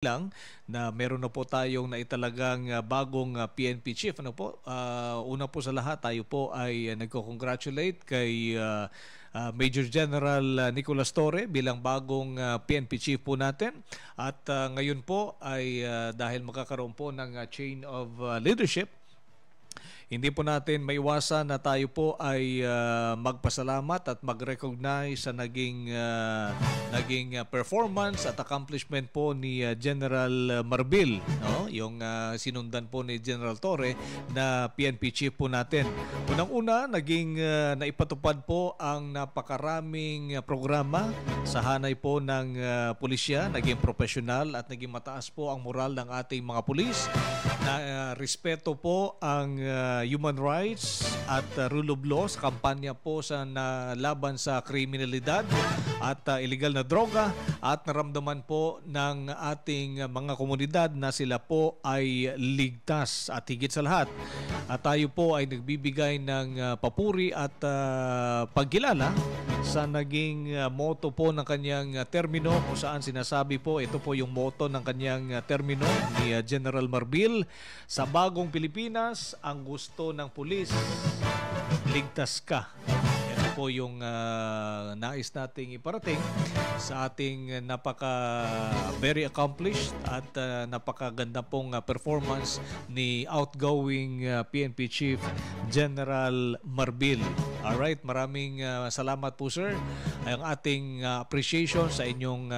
lang na meron na po tayong naitalagang bagong PNP chief. Una po sa lahat, tayo po ay nagko-congratulate kay Major General Nicolas Torre bilang bagong PNP chief po natin. At ngayon po ay dahil magkakaroon po ng chain of leadership, hindi po natin maiwasan na tayo po ay magpasalamat at mag-recognize sa naging performance at accomplishment po ni General Marbil, no? Yung sinundan po ni General Torre na PNP chief po natin. Unang-una, naipatupad po ang napakaraming programa sa hanay po ng pulisya, naging profesional at naging mataas po ang moral ng ating mga pulis. Na respeto po ang human rights at rule of law sa kampanya po sa laban sa kriminalidad at illegal na droga, at naramdaman po ng ating mga komunidad na sila po ay ligtas. At higit sa lahat, tayo po ay nagbibigay ng papuri at pagkilala sa naging motto po ng kanyang termino, kung saan sinasabi po, ito po yung motto ng kanyang termino ni General Marbil: sa bagong Pilipinas, ang gusto ng pulis, ligtas ka. Ito po yung nais nating iparating sa ating very accomplished at napakaganda pong performance ni outgoing PNP Chief General Marbil. Alright, maraming salamat po sir. Ang ating appreciation sa inyong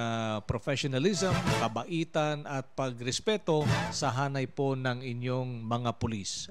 professionalism, kabaitan at pagrespeto sa hanay po ng inyong mga pulis.